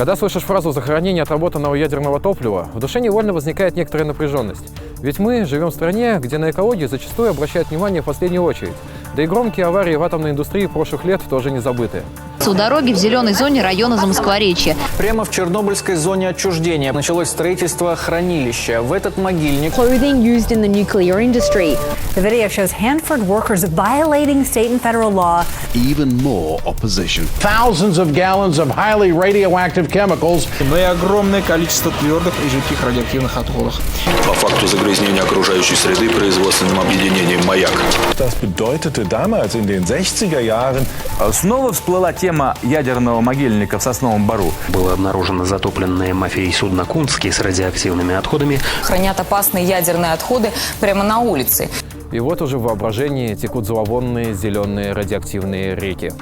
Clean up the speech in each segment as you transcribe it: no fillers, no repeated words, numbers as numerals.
Когда слышишь фразу «захоронение отработанного ядерного топлива», в душе невольно возникает некоторая напряженность. Ведь мы живем в стране, где на экологию зачастую обращают внимание в последнюю очередь. Да и громкие аварии в атомной индустрии прошлых лет тоже не забыты. У дороги в зеленой зоне района Замоскворечья. Прямо в Чернобыльской зоне отчуждения началось строительство хранилища. В этот могильник Clothing used in the nuclear industry. The video shows Hanford workers violating state and federal law. Even more opposition. Thousands of gallons of highly radioactive chemicals. Но и огромное количество твердых и жидких радиоактивных отходов. По факту загрязнения окружающей среды производственным объединением «Маяк». Das bedeutete damals in den 60er Jahren. Снова всплыла тема ядерного могильника в Сосновом Бору. Было обнаружено затопленное мафией судно «Кунский» с радиоактивными отходами. Хранят опасные ядерные отходы прямо на улице. И вот уже в воображении текут зловонные зеленые радиоактивные реки.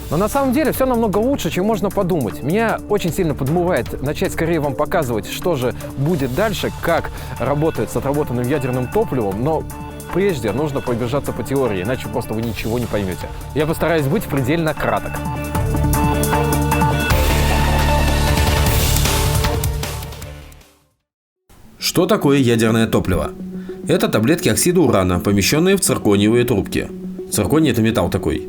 Но на самом деле все намного лучше, чем можно подумать. Меня очень сильно подмывает начать скорее вам показывать, что же будет дальше, как работает с отработанным ядерным топливом, но прежде нужно пробежаться по теории, иначе просто вы ничего не поймете. Я постараюсь быть предельно краток. Что такое ядерное топливо? Это таблетки оксида урана, помещенные в циркониевые трубки. Цирконий – это металл такой.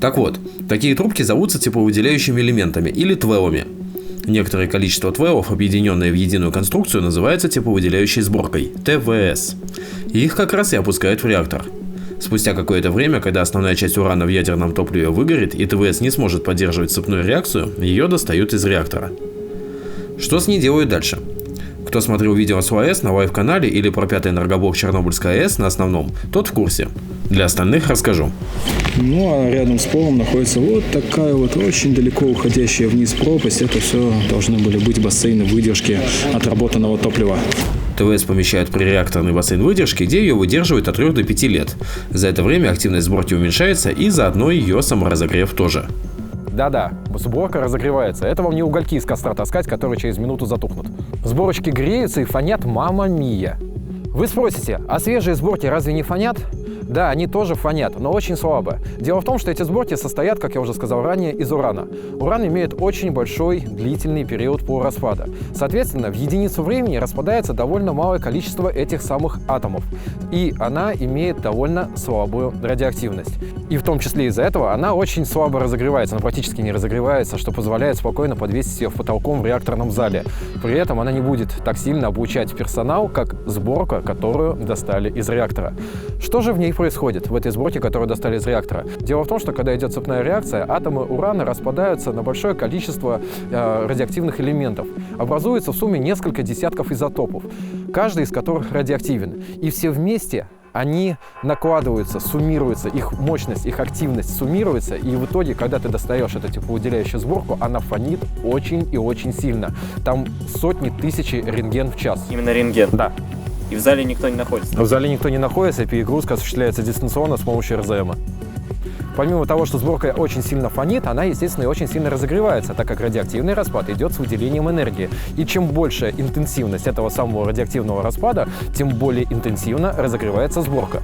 Так вот, такие трубки зовутся тепловыделяющими элементами или твелами. Некоторое количество твелов, объединенное в единую конструкцию, называется тепловыделяющей сборкой – ТВС. Их как раз и опускают в реактор. Спустя какое-то время, когда основная часть урана в ядерном топливе выгорит и ТВС не сможет поддерживать цепную реакцию, ее достают из реактора. Что с ней делают дальше? Кто смотрел видео с ОАЭС на лайв-канале или про 5-й энергоблок Чернобыльской АЭС на основном, тот в курсе. Для остальных расскажу. Ну а рядом с полом находится вот такая вот очень далеко уходящая вниз пропасть. Это все должны были быть бассейны выдержки отработанного топлива. ТВС помещают при реакторный бассейн выдержки, где ее выдерживают от 3 до 5 лет. За это время активность сборки уменьшается и заодно ее саморазогрев тоже. Да-да, сборка разогревается. Это вам не угольки из костра таскать, которые через минуту затухнут. Сборочки греются и фонят мамма мия. Вы спросите, а свежие сборки разве не фонят? Да, они тоже фонят, но очень слабо. Дело в том, что эти сборки состоят, как я уже сказал ранее, из урана. Уран имеет очень большой длительный период полураспада. Соответственно, в единицу времени распадается довольно малое количество этих самых атомов. И она имеет довольно слабую радиоактивность. И в том числе из-за этого она очень слабо разогревается, она практически не разогревается, что позволяет спокойно подвесить ее в потолком в реакторном зале. При этом она не будет так сильно облучать персонал, как сборка, которую достали из реактора. Что же в ней происходит, в этой сборке, которую достали из реактора? Дело в том, что когда идет цепная реакция, атомы урана распадаются на большое количество радиоактивных элементов. Образуется в сумме несколько десятков изотопов, каждый из которых радиоактивен. И все вместе они накладываются, суммируются, их мощность, их активность суммируется, и в итоге, когда ты достаешь эту тепловыделяющую сборку, она фонит очень и очень сильно. Там сотни тысяч рентген в час. Именно рентген? Да. И в зале никто не находится? В зале никто не находится, и перегрузка осуществляется дистанционно с помощью РЗМа. Помимо того, что сборка очень сильно фонит, она, естественно, и очень сильно разогревается, так как радиоактивный распад идет с выделением энергии. И чем больше интенсивность этого самого радиоактивного распада, тем более интенсивно разогревается сборка.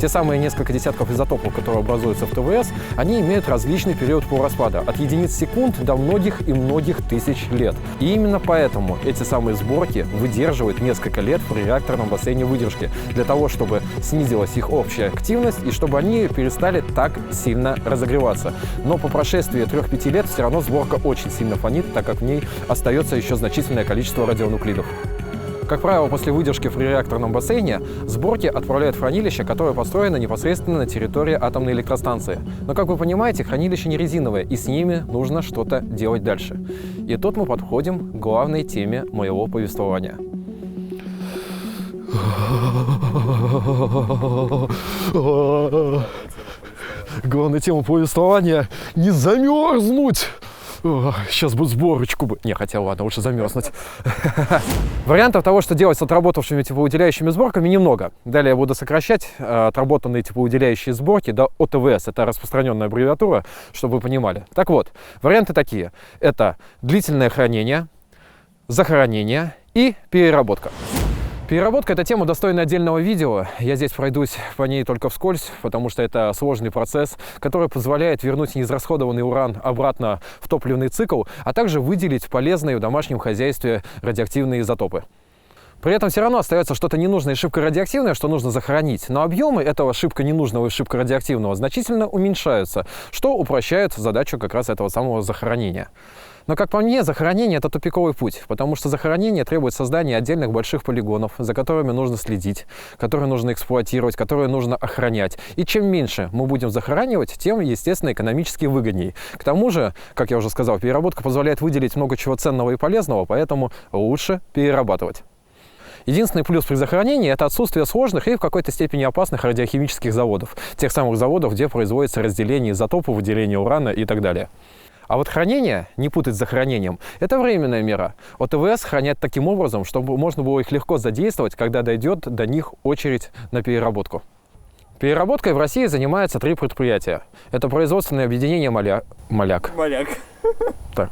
Те самые несколько десятков изотопов, которые образуются в ТВС, они имеют различный период полураспада, от единиц секунд до многих и многих тысяч лет. И именно поэтому эти самые сборки выдерживают несколько лет в реакторном бассейне выдержки, для того, чтобы снизилась их общая активность и чтобы они перестали так сильно разогреваться. Но по прошествии 3-5 лет все равно сборка очень сильно фонит, так как в ней остается еще значительное количество радионуклидов. Как правило, после выдержки в реакторном бассейне сборки отправляют в хранилище, которое построено непосредственно на территории атомной электростанции. Но, как вы понимаете, хранилище не резиновое, и с ними нужно что-то делать дальше. И тут мы подходим к главной теме моего повествования. Главная тема повествования – не замерзнуть! Сейчас бы сборочку бы... Не, хотя ладно, лучше замерзнуть. Вариантов того, что делать с отработавшими тепловыделяющими сборками, немного. Далее я буду сокращать отработанные тепловыделяющие сборки до ОТВС. Это распространенная аббревиатура, чтобы вы понимали. Так вот, варианты такие. Это длительное хранение, захоронение и переработка. Переработка – это тема, достойная отдельного видео. Я здесь пройдусь по ней только вскользь, потому что это сложный процесс, который позволяет вернуть неизрасходованный уран обратно в топливный цикл, а также выделить полезные в домашнем хозяйстве радиоактивные изотопы. При этом все равно остается что-то ненужное и шибко радиоактивное, что нужно захоронить. Но объемы этого шибко ненужного и шибко радиоактивного значительно уменьшаются, что упрощает задачу как раз этого самого захоронения. Но, как по мне, захоронение – это тупиковый путь, потому что захоронение требует создания отдельных больших полигонов, за которыми нужно следить, которые нужно эксплуатировать, которые нужно охранять. И чем меньше мы будем захоранивать, тем, естественно, экономически выгодней. К тому же, как я уже сказал, переработка позволяет выделить много чего ценного и полезного, поэтому лучше перерабатывать. Единственный плюс при захоронении – это отсутствие сложных и в какой-то степени опасных радиохимических заводов. Тех самых заводов, где производится разделение изотопов, выделение урана и так далее. А вот хранение, не путать с захоронением, это временная мера. ОТВС хранят таким образом, чтобы можно было их легко задействовать, когда дойдет до них очередь на переработку. Переработкой в России занимаются 3 предприятия. Это производственное объединение «Маяк». Так.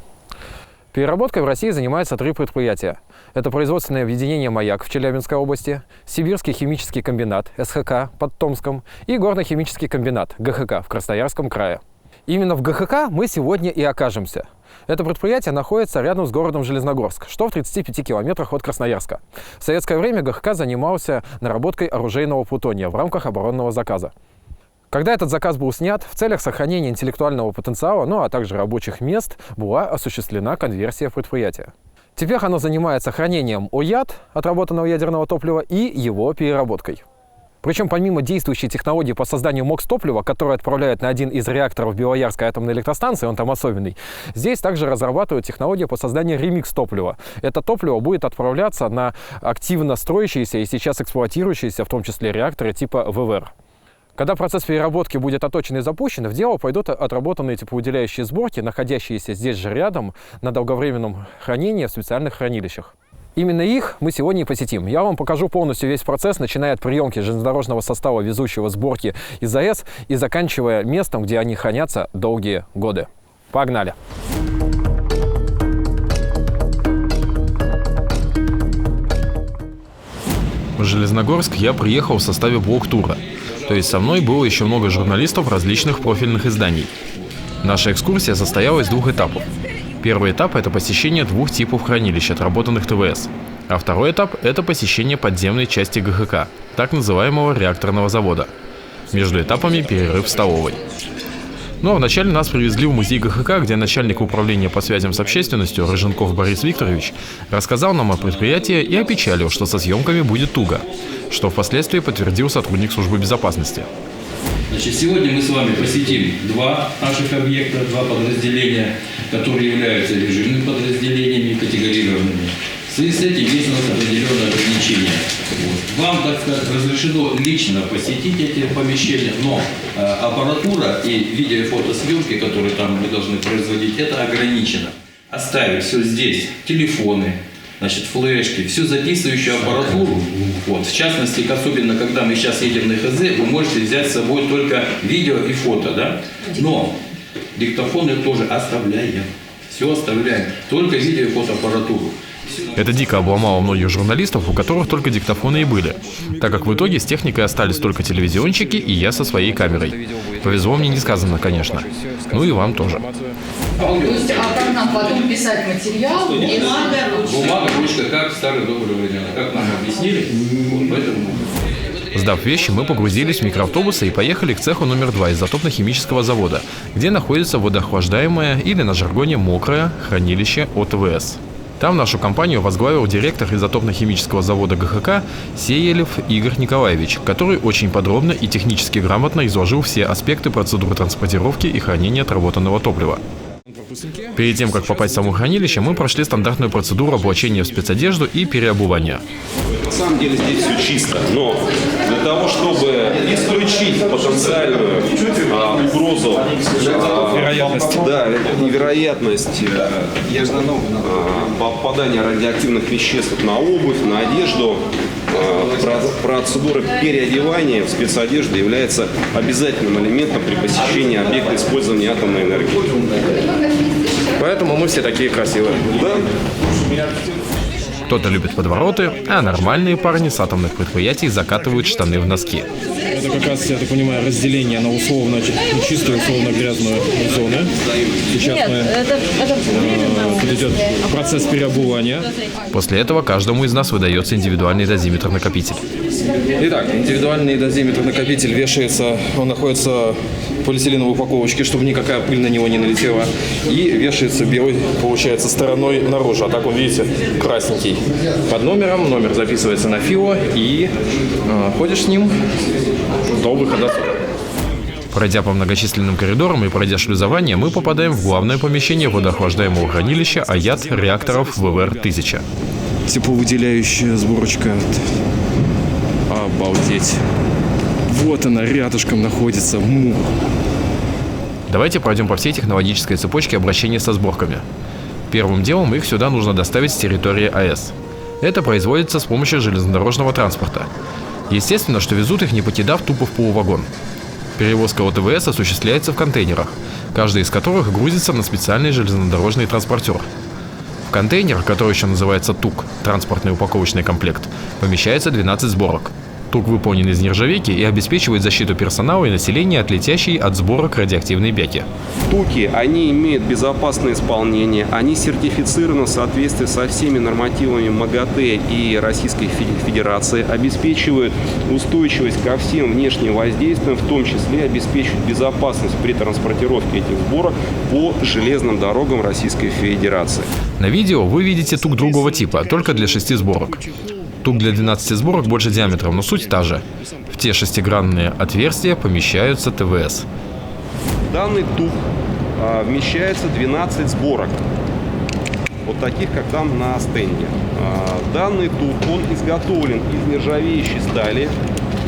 Переработкой в России занимаются 3 предприятия. Это производственное объединение «Маяк» в Челябинской области, Сибирский химический комбинат СХК под Томском и Горно-химический комбинат ГХК в Красноярском крае. Именно в ГХК мы сегодня и окажемся. Это предприятие находится рядом с городом Железногорск, что в 35 километрах от Красноярска. В советское время ГХК занимался наработкой оружейного плутония в рамках оборонного заказа. Когда этот заказ был снят, в целях сохранения интеллектуального потенциала, ну а также рабочих мест, была осуществлена конверсия предприятия. Теперь оно занимается хранением ОЯД, отработанного ядерного топлива, и его переработкой. Причем помимо действующей технологии по созданию МОКС-топлива, которую отправляют на один из реакторов Белоярской атомной электростанции, он там особенный, здесь также разрабатывают технологию по созданию ремикс-топлива. Это топливо будет отправляться на активно строящиеся и сейчас эксплуатирующиеся, в том числе реакторы типа ВВР. Когда процесс переработки будет оточен и запущен, в дело пойдут отработанные тепловыделяющие сборки, находящиеся здесь же рядом на долговременном хранении в специальных хранилищах. Именно их мы сегодня и посетим. Я вам покажу полностью весь процесс, начиная от приемки железнодорожного состава, везущего сборки из АЭС, и заканчивая местом, где они хранятся долгие годы. Погнали! В Железногорск я приехал в составе блок-тура. То есть со мной было еще много журналистов различных профильных изданий. Наша экскурсия состояла из 2 этапов. Первый этап – это посещение 2 типов хранилищ, отработанных ТВС. А второй этап – это посещение подземной части ГХК, так называемого реакторного завода. Между этапами перерыв в столовой. Ну а вначале нас привезли в музей ГХК, где начальник управления по связям с общественностью Рыженков Борис Викторович рассказал нам о предприятии и опечалил, что со съемками будет туго, что впоследствии подтвердил сотрудник службы безопасности. Значит, сегодня мы с вами посетим 2 наших объекта, 2 подразделения, которые являются режимными подразделениями, категорированными. В связи с этим есть у нас определенные ограничения. Вам, так сказать, разрешено лично посетить эти помещения, но аппаратура и видео- и фотосъемки, которые там мы должны производить, это ограничено. Оставить все здесь, телефоны, значит, флешки, всю записывающую аппаратуру. Вот. В частности, особенно когда мы сейчас едем на ХЗ, вы можете взять с собой только видео и фото, да? Но диктофоны тоже оставляем. Все оставляем. Только видео и фотоаппаратуру. Это дико обломало многих журналистов, у которых только диктофоны и были, так как в итоге с техникой остались только телевизионщики и я со своей камерой. Повезло мне несказанно, конечно. Ну и вам тоже. То есть, а как нам потом писать материал? Бумага, ручка, как в старые добрые времена. Как нам объяснили, поэтому... Сдав вещи, мы погрузились в микроавтобусы и поехали к цеху номер 2 изотопно-химического завода, где находится водоохлаждаемое или на жаргоне мокрое хранилище ОТВС. Там нашу компанию возглавил директор изотопно-химического завода ГХК Сеелев Игорь Николаевич, который очень подробно и технически грамотно изложил все аспекты процедуры транспортировки и хранения отработанного топлива. Перед тем, как попасть в само хранилище, мы прошли стандартную процедуру облачения в спецодежду и переобувания. На самом деле здесь все чисто, но для того, чтобы исключить потенциальную угрозу, невероятность попадания радиоактивных веществ на обувь, на одежду, процедура переодевания в спецодежду является обязательным элементом при посещении объекта использования атомной энергии. Поэтому мы все такие красивые. Да. Кто-то любит подвороты, а нормальные парни с атомных предприятий закатывают штаны в носки. Это как раз, я так понимаю, разделение на условно чистую, условно грязную зону. Сейчас идет процесс переобувания. После этого каждому из нас выдается индивидуальный дозиметр-накопитель. Итак, индивидуальный дозиметр-накопитель вешается, он находится в полиэтиленовой упаковочке, чтобы никакая пыль на него не налетела. И вешается белой, получается, стороной наружу. А так он, видите, красненький. Под номером, номер записывается на ФИО и ходишь с ним до выхода сюда. Пройдя по многочисленным коридорам и пройдя шлюзование, мы попадаем в главное помещение водоохлаждаемого хранилища АЯТ реакторов ВВР-1000. Тепловыделяющая сборочка. Обалдеть. Вот она, рядышком находится. Давайте пройдем по всей технологической цепочке обращения со сборками. Первым делом их сюда нужно доставить с территории АЭС. Это производится с помощью железнодорожного транспорта. Естественно, что везут их, не покидав тупо в полувагон. Перевозка от ВС осуществляется в контейнерах, каждый из которых грузится на специальный железнодорожный транспортер. В контейнер, который еще называется ТУК, транспортный упаковочный комплект, помещается 12 сборок. ТУК выполнен из нержавейки и обеспечивает защиту персонала и населения от летящей от сборок радиоактивной бяки. ТУКи, они имеют безопасное исполнение, они сертифицированы в соответствии со всеми нормативами МАГАТЭ и Российской Федерации, обеспечивают устойчивость ко всем внешним воздействиям, в том числе обеспечивают безопасность при транспортировке этих сборок по железным дорогам Российской Федерации. На видео вы видите ТУК другого типа, только для 6 сборок. ТУК для 12 сборок больше диаметром, но суть та же. В те шестигранные отверстия помещаются ТВС. В данный ТУК вмещается 12 сборок, вот таких, как там на стенде. Данный ТУК, он изготовлен из нержавеющей стали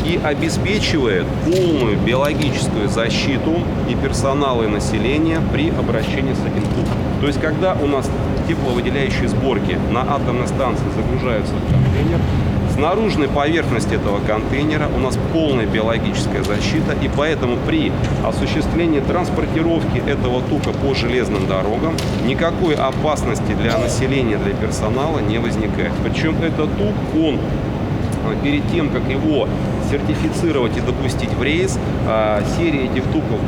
и обеспечивает полную биологическую защиту и персонала, и населения при обращении с этим ТУКом. То есть, когда у нас тепловыделяющие сборки на атомной станции загружаются в контейнер, с наружной поверхности этого контейнера у нас полная биологическая защита, и поэтому при осуществлении транспортировки этого ТУКа по железным дорогам никакой опасности для населения, для персонала не возникает. Причем этот ТУК, он перед тем, как его сертифицировать и допустить в рейс, серия этих ТУКов,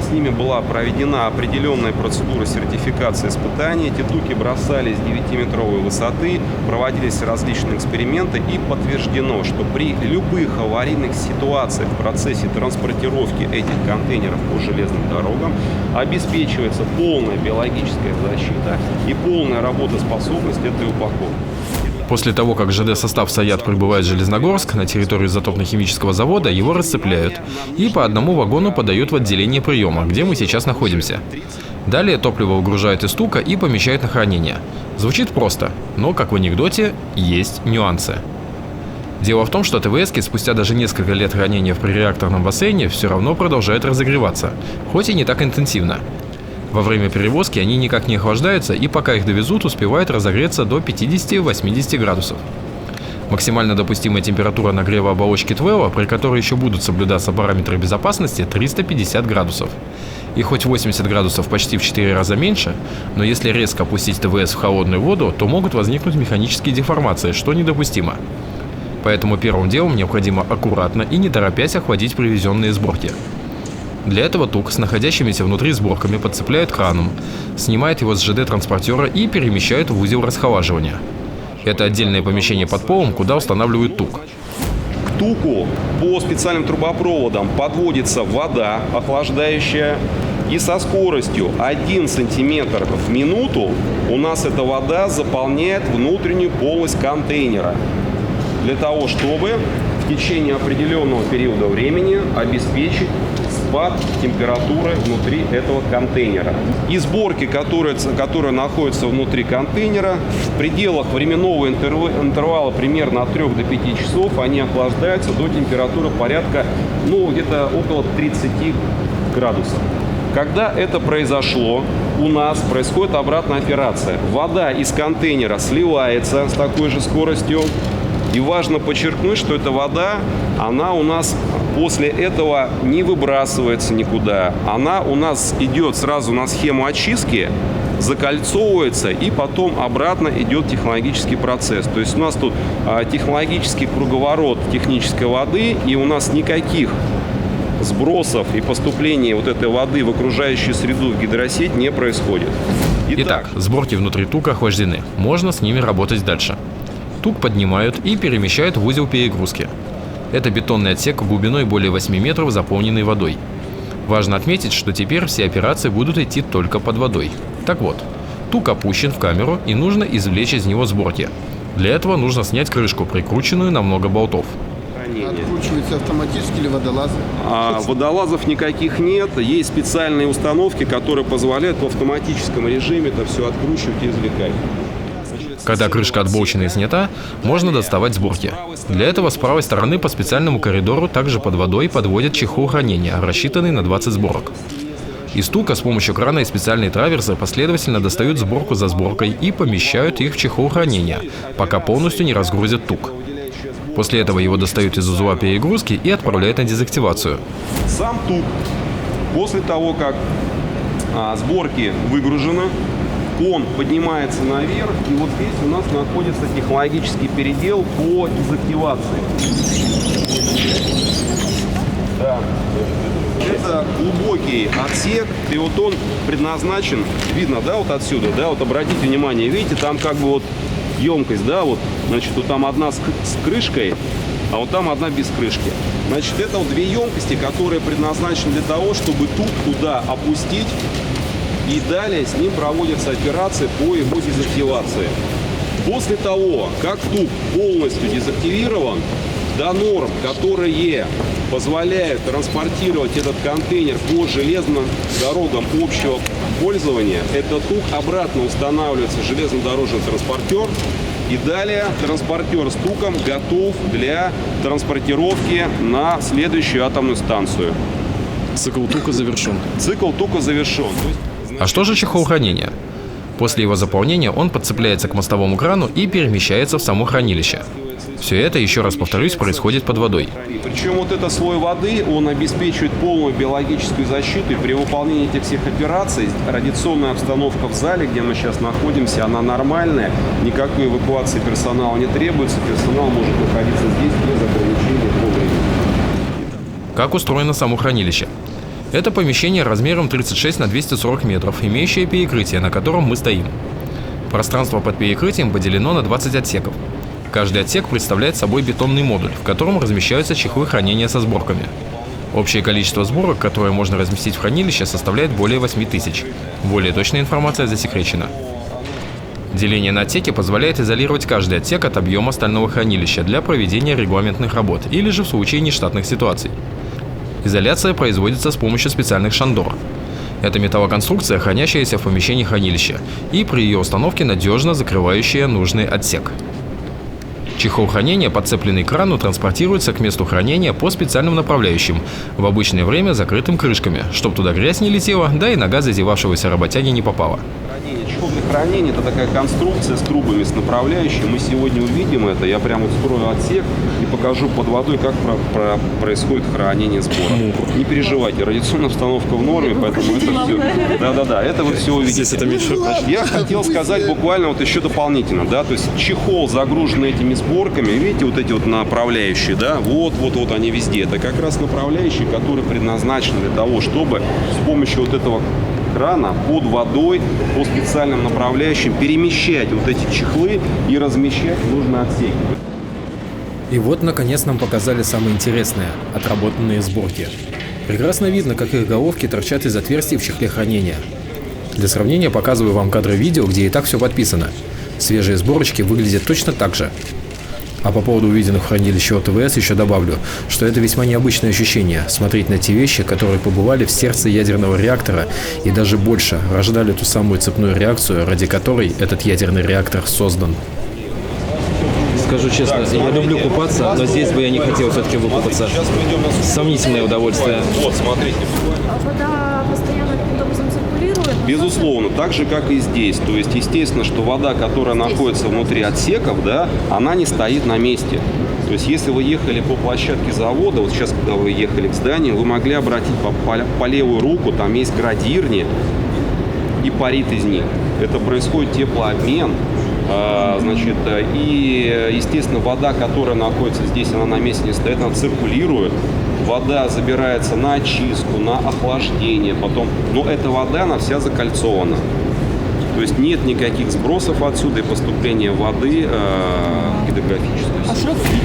с ними была проведена определенная процедура сертификации испытаний. Эти ТУКи бросались с 9-метровой высоты, проводились различные эксперименты, и подтверждено, что при любых аварийных ситуациях в процессе транспортировки этих контейнеров по железным дорогам обеспечивается полная биологическая защита и полная работоспособность этой упаковки. После того, как ЖД-состав САЯТ прибывает в Железногорск, на территорию изотопно-химического завода его расцепляют и по одному вагону подают в отделение приема, где мы сейчас находимся. Далее топливо выгружают из ТУКа и помещают на хранение. Звучит просто, но, как в анекдоте, есть нюансы. Дело в том, что ТВСки спустя даже несколько лет хранения в прореакторном бассейне все равно продолжают разогреваться, хоть и не так интенсивно. Во время перевозки они никак не охлаждаются, и пока их довезут, успевают разогреться до 50-80 градусов. Максимально допустимая температура нагрева оболочки ТВЭЛа, при которой еще будут соблюдаться параметры безопасности, 350 градусов. И хоть 80 градусов почти в 4 раза меньше, но если резко опустить ТВС в холодную воду, то могут возникнуть механические деформации, что недопустимо. Поэтому первым делом необходимо аккуратно и не торопясь охладить привезенные сборки. Для этого ТУК с находящимися внутри сборками подцепляют краном, снимают его с ЖД-транспортера и перемещают в узел расхолаживания. Это отдельное помещение под полом, куда устанавливают ТУК. К ТУКу по специальным трубопроводам подводится вода охлаждающая, и со скоростью 1 сантиметр в минуту у нас эта вода заполняет внутреннюю полость контейнера, для того, чтобы в течение определенного периода времени обеспечить спад температуры внутри этого контейнера. И сборки, которые находятся внутри контейнера, в пределах временного интервала примерно от 3 до 5 часов, они охлаждаются до температуры порядка, где-то около 30 градусов. Когда это произошло, у нас происходит обратная операция. Вода из контейнера сливается с такой же скоростью. И важно подчеркнуть, что эта вода, она у нас после этого не выбрасывается никуда. Она у нас идет сразу на схему очистки, закольцовывается и потом обратно идет технологический процесс. То есть у нас тут технологический круговорот технической воды, и у нас никаких сбросов и поступления вот этой воды в окружающую среду, в гидросеть не происходит. Итак, сборки внутри тука охлаждены. Можно с ними работать дальше. Тук поднимают и перемещают в узел перегрузки. Это бетонный отсек глубиной более 8 метров, заполненный водой. Важно отметить, что теперь все операции будут идти только под водой. Так вот, тук опущен в камеру и нужно извлечь из него сборки. Для этого нужно снять крышку, прикрученную на много болтов. Откручиваются автоматически или водолазы? Водолазов никаких нет. Есть специальные установки, которые позволяют в автоматическом режиме это все откручивать и извлекать. Когда крышка отболчена и снята, можно доставать сборки. Для этого с правой стороны по специальному коридору также под водой подводят чехол хранения, рассчитанный на 20 сборок. Из тука с помощью крана и специальной траверсы последовательно достают сборку за сборкой и помещают их в чехол хранения, пока полностью не разгрузят тук. После этого его достают из узла перегрузки и отправляют на дезактивацию. Сам тук, после того, как сборки выгружены, он поднимается наверх, и вот здесь у нас находится технологический передел по дезактивации. Да. Это глубокий отсек, и вот он предназначен, видно, да, вот отсюда, да, вот обратите внимание, видите, там как бы вот емкость, да, вот, значит, вот там одна с крышкой, а вот там одна без крышки. Значит, это вот две емкости, которые предназначены для того, чтобы тук туда опустить, и далее с ним проводятся операции по его дезактивации. После того, как тук полностью дезактивирован, до норм, которые позволяют транспортировать этот контейнер по железным дорогам общего пользования, этот тук обратно устанавливается в железнодорожный транспортер, и далее транспортер с туком готов для транспортировки на следующую атомную станцию. Цикл тука завершен. Цикл тука завершен. А что же чехол хранения? После его заполнения он подцепляется к мостовому крану и перемещается в само хранилище. Все это, еще раз повторюсь, происходит под водой. Причем вот этот слой воды, он обеспечивает полную биологическую защиту, и при выполнении этих всех операций радиационная обстановка в зале, где мы сейчас находимся, она нормальная, никакой эвакуации персонала не требуется, персонал может находиться здесь без ограничений по времени. Как устроено само хранилище? Это помещение размером 36 на 240 метров, имеющее перекрытие, на котором мы стоим. Пространство под перекрытием поделено на 20 отсеков. Каждый отсек представляет собой бетонный модуль, в котором размещаются чехлы хранения со сборками. Общее количество сборок, которое можно разместить в хранилище, составляет более 8000. Более точная информация засекречена. Деление на отсеки позволяет изолировать каждый отсек от объема стального хранилища для проведения регламентных работ или же в случае нештатных ситуаций. Изоляция производится с помощью специальных шандор. Это металлоконструкция, хранящаяся в помещении хранилища, и при ее установке надежно закрывающая нужный отсек. Чехол хранения, подцепленный к крану, транспортируется к месту хранения по специальным направляющим, в обычное время закрытым крышками, чтобы туда грязь не летела, да и нога зазевавшегося работяги не попала. Чехол для хранения – это такая конструкция с трубами, с направляющей. Мы сегодня увидим это. Я прямо вот скрою отсек и покажу под водой, как происходит хранение сбора. Не переживайте, радиационная обстановка в норме, поэтому это все. Да-да-да, это вы все увидите. Значит, я хотел сказать буквально вот еще дополнительно, да, то есть чехол, загруженный этими сборками, видите, вот эти вот направляющие, да, вот они везде. Это как раз направляющие, которые предназначены для того, чтобы с помощью вот этого крана под водой по специальным направляющим перемещать вот эти чехлы и размещать в нужные отсеки. И вот, наконец, нам показали самое интересное – отработанные сборки. Прекрасно видно, как их головки торчат из отверстий в чехле хранения. Для сравнения показываю вам кадры видео, где и так все подписано. Свежие сборочки выглядят точно так же. А по поводу увиденных в хранилище ОТВС еще добавлю, что это весьма необычное ощущение – смотреть на те вещи, которые побывали в сердце ядерного реактора и даже больше рождали ту самую цепную реакцию, ради которой этот ядерный реактор создан. Скажу честно, я люблю купаться, но здесь бы я не хотел все-таки выкупаться. Сомнительное удовольствие. Вот, смотрите. Вода постоянно каким-то образом циркулирует? Безусловно, так же, как и здесь. То есть, естественно, что вода, которая находится внутри отсеков, да, она не стоит на месте. То есть, если вы ехали по площадке завода, вот сейчас, когда вы ехали к зданию, вы могли обратить по левую руку, там есть градирни. и парит из них. Это происходит теплообмен. Значит, и, естественно, вода, которая находится здесь, она на месте не стоит, она циркулирует. Вода забирается на очистку, на охлаждение потом. Но эта вода, она вся закольцована. То есть нет никаких сбросов отсюда и поступления воды гидрографической.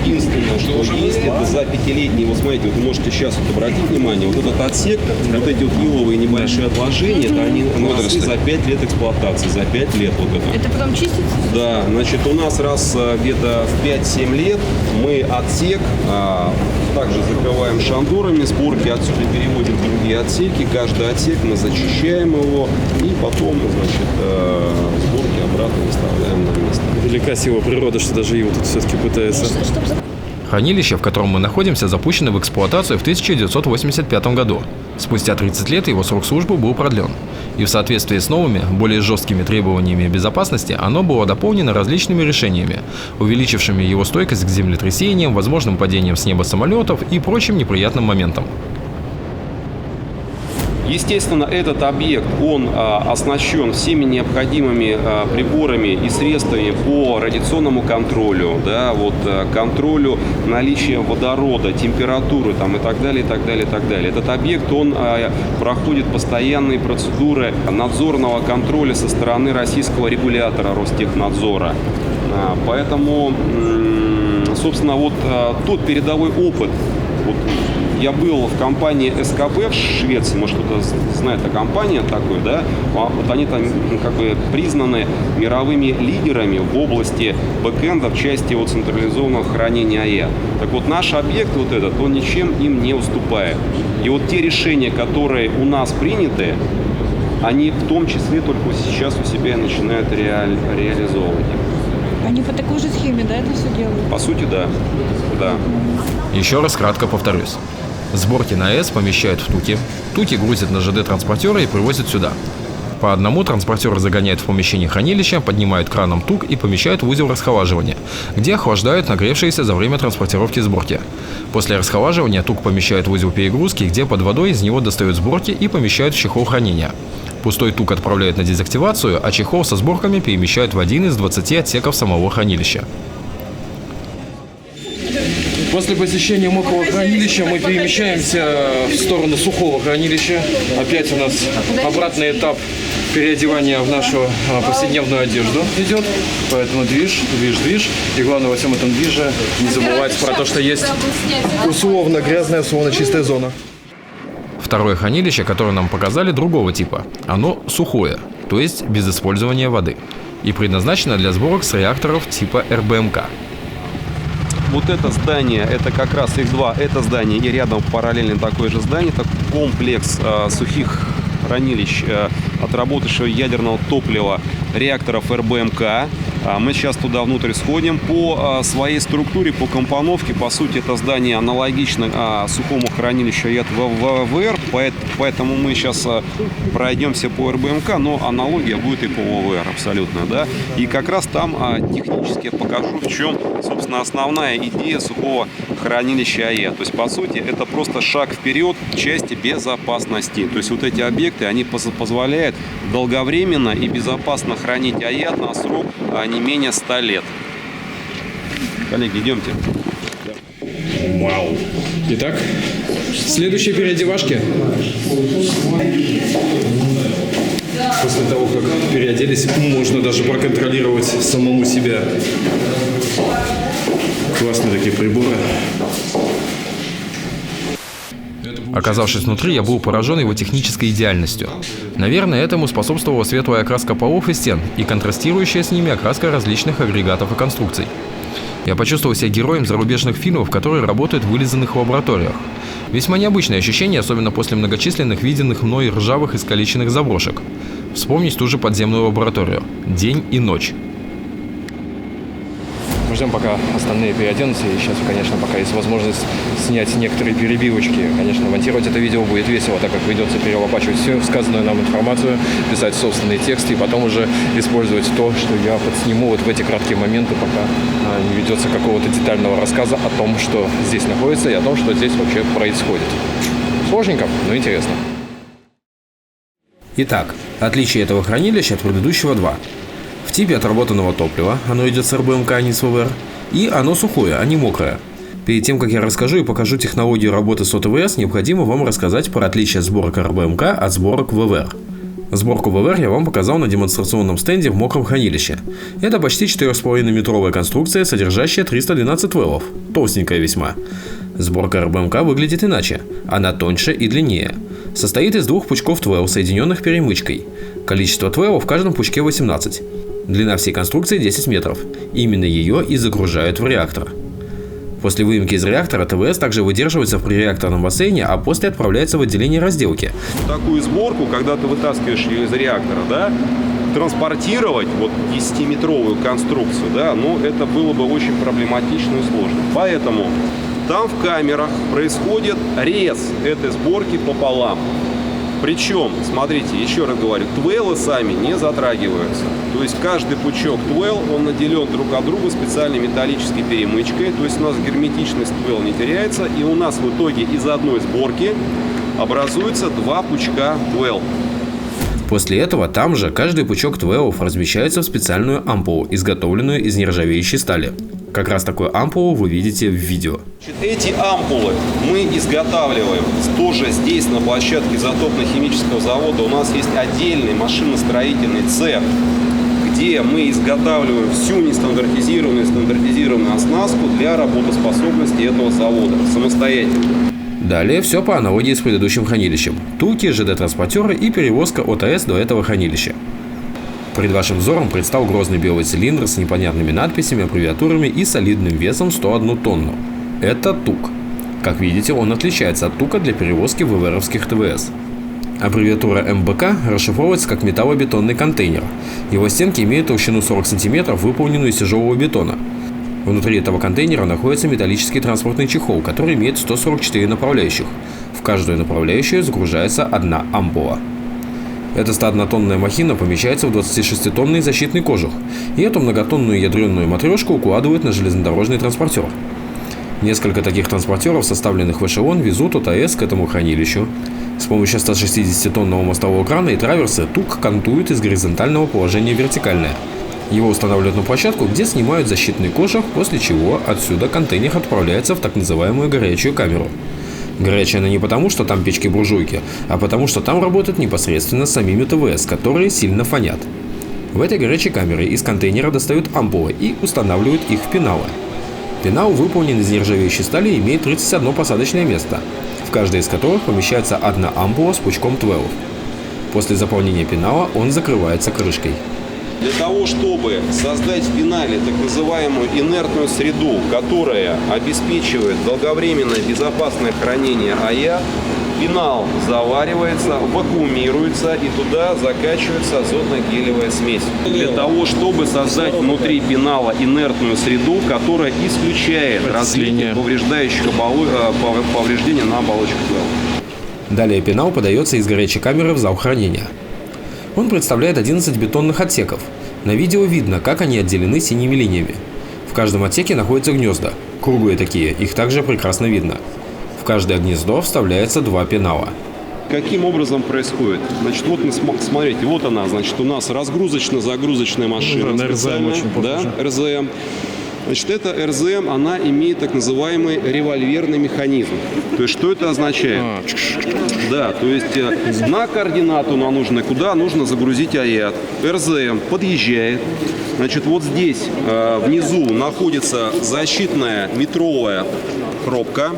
Единственное, что есть, это за пятилетний, вот смотрите, вот вы можете сейчас вот обратить внимание, вот этот отсек, вот эти вот иловые небольшие отложения, это они выросли за 5 лет эксплуатации, за 5 лет вот это. Это потом чистится? Да, значит, у нас раз где-то в 5-7 лет мы отсек также закрываем шандурами, сборки отсюда переводим в другие отсеки, каждый отсек мы зачищаем его и потом, значит, сборки обратно выставляем на место. Велика сила природы, что даже его тут все-таки пытается. Хранилище, в котором мы находимся, запущено в эксплуатацию в 1985 году. Спустя 30 лет его срок службы был продлен. И в соответствии с новыми, более жесткими требованиями безопасности, оно было дополнено различными решениями, увеличившими его стойкость к землетрясениям, возможным падением с неба самолетов и прочим неприятным моментам. Естественно, этот объект, он оснащен всеми необходимыми приборами и средствами по радиационному контролю, да, вот, контролю наличия водорода, температуры там, и так далее, и так далее, и так далее. Этот объект, он проходит постоянные процедуры надзорного контроля со стороны российского регулятора Ростехнадзора. Поэтому, собственно, вот тот передовой опыт, вот, я был в компании СКБ в Швеции, может кто-то знает о компании такой, да? Вот они там как бы признаны мировыми лидерами в области бэкэнда в части вот централизованного хранения АЭ. Так вот, наш объект вот этот, он ничем им не уступает. И вот те решения, которые у нас приняты, они в том числе только сейчас у себя начинают реализовывать. Они по такой же схеме, да, это все делают? По сути, да. Да. Еще раз кратко повторюсь. Сборки на АЭС помещают в туки. Туки грузят на ЖД-транспортеры и привозят сюда. По одному транспортеры загоняют в помещение хранилища, поднимают краном тук и помещают в узел расхолаживания, где охлаждают нагревшиеся за время транспортировки сборки. После расхолаживания тук помещают в узел перегрузки, где под водой из него достают сборки и помещают в чехол хранения. Пустой тук отправляют на дезактивацию, а чехол со сборками перемещают в один из 20 отсеков самого хранилища. После посещения мокрого хранилища мы перемещаемся в сторону сухого хранилища. Опять у нас обратный этап переодевания в нашу повседневную одежду идет. Поэтому движ. И главное во всем этом движе не забывать про то, что есть условно грязная, условно чистая зона. Второе хранилище, которое нам показали, другого типа. Оно сухое, то есть без использования воды. И предназначено для сборок с реакторов типа РБМК. Вот это здание, это как раз их два, это здание и рядом параллельно такое же здание, это комплекс сухих хранилищ отработавшего ядерного топлива реакторов РБМК. Мы сейчас туда внутрь сходим. По своей структуре, по компоновке, по сути, это здание аналогично сухому хранилищу ВВР, поэтому мы сейчас пройдемся по РБМК, но аналогия будет и по ВВР абсолютно, да. И как раз там технически я покажу, в чем, собственно, основная идея сухого хранилища АЭ. То есть, по сути, это просто шаг вперед в части безопасности. То есть, вот эти объекты, они позволяют долговременно и безопасно хранить АЭ на срок не менее 100 лет. Коллеги, идемте. Вау. Итак, следующие переодевашки. После того, как переоделись, можно даже проконтролировать самому себя. Классные такие приборы. Оказавшись внутри, я был поражен его технической идеальностью. Наверное, этому способствовала светлая окраска полов и стен и контрастирующая с ними окраска различных агрегатов и конструкций. Я почувствовал себя героем зарубежных фильмов, которые работают в вылизанных лабораториях. Весьма необычное ощущение, особенно после многочисленных виденных мной ржавых и искалеченных заброшек. Вспомнить ту же подземную лабораторию. День и ночь. Мы ждем, пока остальные переоденутся, и сейчас, конечно, пока есть возможность снять некоторые перебивочки. Конечно, монтировать это видео будет весело, так как придется перелопачивать всю сказанную нам информацию, писать собственные тексты, и потом уже использовать то, что я подсниму вот в эти краткие моменты, пока не ведется какого-то детального рассказа о том, что здесь находится, и о том, что здесь вообще происходит. Сложненько, но интересно. Итак, Отличие этого хранилища от предыдущего два. В типе отработанного топлива, оно идет с РБМК, а не с ВВР, и оно сухое, а не мокрое. Перед тем, как я расскажу и покажу технологию работы с ОТВС, необходимо вам рассказать про отличие сборок РБМК от сборок ВВР. Сборку ВВР я вам показал на демонстрационном стенде в мокром хранилище. Это почти 4,5-метровая конструкция, содержащая 312 твелов. Толстенькая весьма. Сборка РБМК выглядит иначе. Она тоньше и длиннее. Состоит из двух пучков твел, соединенных перемычкой. Количество твелов в каждом пучке 18. Длина всей конструкции 10 метров. Именно ее и загружают в реактор. После выемки из реактора ТВС также выдерживается в реакторном бассейне, а после отправляется в отделение разделки. Такую сборку, когда ты вытаскиваешь ее из реактора, да, транспортировать вот 10-метровую конструкцию, да, ну это было бы очень проблематично и сложно. Поэтому там в камерах происходит рез этой сборки пополам. Причем, смотрите, еще раз говорю, твелы сами не затрагиваются. То есть каждый пучок твел, он наделен друг от друга специальной металлической перемычкой. То есть у нас герметичность твел не теряется. И у нас в итоге из одной сборки образуется два пучка твел. После этого там же каждый пучок твелов размещается в специальную ампулу, изготовленную из нержавеющей стали. Как раз такую ампулу вы видите в видео. Эти ампулы мы изготавливаем тоже здесь, на площадке изотопно-химического завода. У нас есть отдельный машиностроительный цех, где мы изготавливаем всю нестандартизированную и стандартизированную оснастку для работоспособности этого завода самостоятельно. Далее все по аналогии с предыдущим хранилищем. Туки, ЖД-транспортеры и перевозка ОТС до этого хранилища. Перед вашим взором предстал грозный белый цилиндр с непонятными надписями, аббревиатурами и солидным весом 101 тонну. Это ТУК. Как видите, он отличается от ТУКа для перевозки ВВРовских ТВС. Аббревиатура МБК расшифровывается как металлобетонный контейнер. Его стенки имеют толщину 40 см, выполненную из тяжелого бетона. Внутри этого контейнера находится металлический транспортный чехол, который имеет 144 направляющих. В каждую направляющую загружается одна ампула. Эта 101-тонная махина помещается в 26-тонный защитный кожух, и эту многотонную ядреную матрешку укладывают на железнодорожный транспортер. Несколько таких транспортеров, составленных в эшелон, везут ОТС к этому хранилищу. С помощью 160-тонного мостового крана и траверса ТУК кантуют из горизонтального положения в вертикальное. Его устанавливают на площадку, где снимают защитный кожух, после чего отсюда контейнер отправляется в так называемую горячую камеру. Горячая она не потому, что там печки-буржуйки, а потому, что там работают непосредственно с самими ТВС, которые сильно фонят. В этой горячей камере из контейнера достают ампулы и устанавливают их в пеналы. Пенал выполнен из нержавеющей стали и имеет 31 посадочное место, в каждое из которых помещается одна ампула с пучком твелов. После заполнения пенала он закрывается крышкой. Для того, чтобы создать в пенале так называемую инертную среду, которая обеспечивает долговременное безопасное хранение АЯ, пенал заваривается, вакуумируется и туда закачивается азотно-гелевая смесь. Для того, чтобы создать внутри пенала инертную среду, которая исключает различные повреждающих повреждения на оболочках твела. Далее пенал подается из горячей камеры в зал хранения. Он представляет 11 бетонных отсеков. На видео видно, как они отделены синими линиями. В каждом отсеке находятся гнезда, круглые такие, их также прекрасно видно. В каждое гнездо вставляется два пенала. Каким образом происходит? Значит, вот смотрите, вот она, значит, у нас разгрузочно-загрузочная машина. На РЗМ очень похоже. Да, РЗМ. Значит, эта РЗМ, она имеет так называемый револьверный механизм. То есть, что это означает? Да, то есть, на координату на нужную, куда нужно загрузить АЯ. РЗМ подъезжает. Значит, вот здесь внизу находится защитная метровая пробка.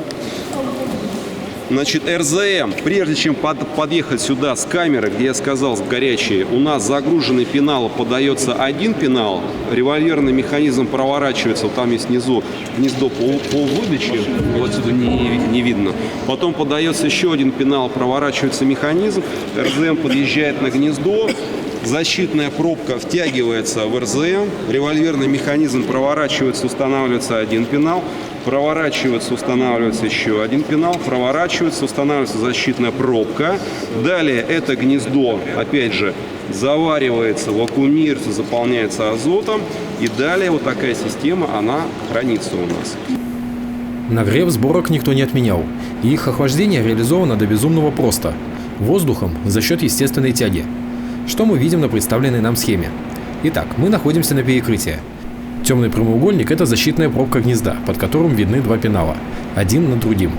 Значит, РЗМ, прежде чем подъехать сюда с камеры, где я сказал, с горячей, у нас загруженный пенал, подается один пенал, револьверный механизм проворачивается, вот там есть внизу гнездо по выдаче, вот сюда не видно. Потом подается еще один пенал, проворачивается механизм, РЗМ подъезжает на гнездо, защитная пробка втягивается в РЗМ, револьверный механизм проворачивается, устанавливается один пенал, проворачивается, устанавливается еще один пенал, проворачивается, устанавливается защитная пробка. Далее это гнездо, опять же, заваривается, вакуумируется, заполняется азотом. И далее вот такая система, она хранится у нас. Нагрев сборок никто не отменял, и их охлаждение реализовано до безумного просто – воздухом за счет естественной тяги. Что мы видим на представленной нам схеме? Итак, мы находимся на перекрытии. Темный прямоугольник – это защитная пробка гнезда, под которым видны два пенала, один над другим.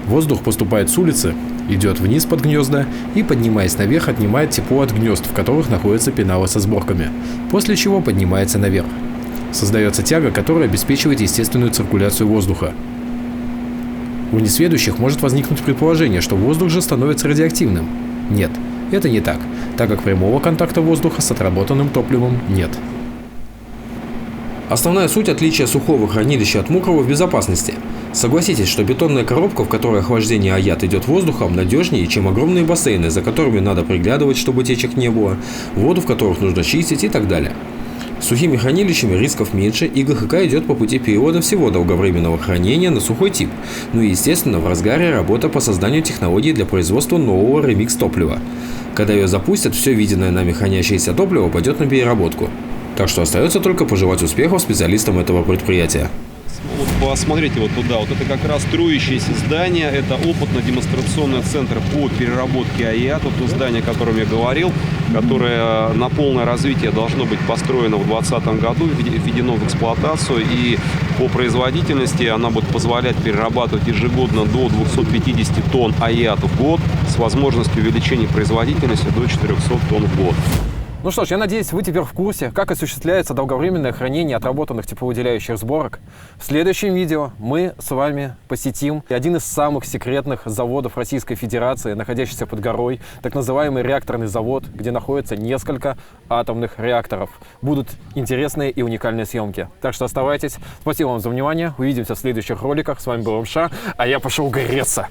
Воздух поступает с улицы, идет вниз под гнезда и, поднимаясь наверх, отнимает тепло от гнезд, в которых находятся пеналы со сборками, после чего поднимается наверх. Создается тяга, которая обеспечивает естественную циркуляцию воздуха. У несведущих может возникнуть предположение, что воздух же становится радиоактивным. Нет, это не так, так как прямого контакта воздуха с отработанным топливом нет. Основная суть отличия сухого хранилища от мокрого в безопасности. Согласитесь, что бетонная коробка, в которой охлаждение АЯТ идет воздухом, надежнее, чем огромные бассейны, за которыми надо приглядывать, чтобы течек не было, воду в которых нужно чистить и так далее. С сухими хранилищами рисков меньше, и ГХК идет по пути перевода всего долговременного хранения на сухой тип. Ну и естественно в разгаре работа по созданию технологий для производства нового ремикс-топлива. Когда ее запустят, все виденное нами хранящееся топливо пойдет на переработку. Так что остается только пожелать успехов специалистам этого предприятия. Вот посмотрите вот туда, вот это как раз строящееся здание, это опытно-демонстрационный центр по переработке АЯТ, то здание, о котором я говорил, которое на полное развитие должно быть построено в 2020 году, введено в эксплуатацию, и по производительности она будет позволять перерабатывать ежегодно до 250 тонн АЯТ в год с возможностью увеличения производительности до 400 тонн в год. Ну что ж, я надеюсь, вы теперь в курсе, как осуществляется долговременное хранение отработанных тепловыделяющих сборок. В следующем видео мы с вами посетим один из самых секретных заводов Российской Федерации, находящийся под горой, так называемый реакторный завод, где находится несколько атомных реакторов. Будут интересные и уникальные съемки. Так что оставайтесь. Спасибо вам за внимание. Увидимся в следующих роликах. С вами был МШ, а я пошел греться.